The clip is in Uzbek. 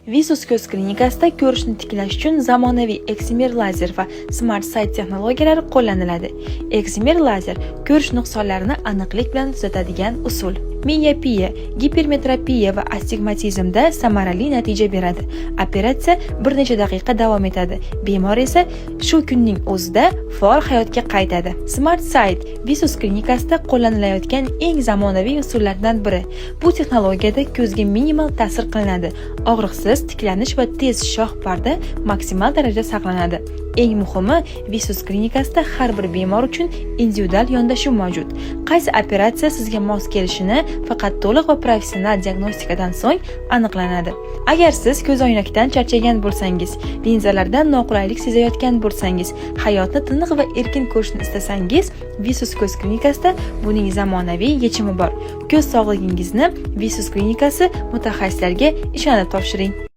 Visus ko'z klinikasida ko'rishni tiklash uchun zamonaviy Excimer lazer va Smart Sight texnologiyalari qo'llaniladi. Excimer lazer ko'rish nuqsonlarini aniqlik bilan tuzatadigan usul. Miyopiya, gipermetropiya va astigmatizmda samarali natija beradi. Operatsiya bir necha daqiqa davom etadi. Bemor esa shu kunning o'zida faol hayotga qaytadi. Smart Sight Visus klinikasida qo'llanilayotgan eng zamonaviy usullardan biri. Bu texnologiyada ko'zga minimal ta'sir qilinadi. Og'riqsiz tiklanish va tez shoh parda maksimal darajada saqlanadi. Eng muhimi, Visus klinikasida har bir bemor uchun individual yondashuv mavjud. Qaysi operatsiya sizga mos kelishini faqat to'liq va professional diagnostikadan so'ng aniqlanadi. Agar siz ko'zoynakdan charchagan bo'lsangiz, linzalardan noqulaylik sezayotgan bo'lsangiz, hayotni tiniq va erkin ko'rishni istasangiz, Visus ko'z klinikasida buning zamonaviy yechimi bor. Ko'z sog'ligingizni Visus klinikasi mutaxassislariga ishonib topshiring.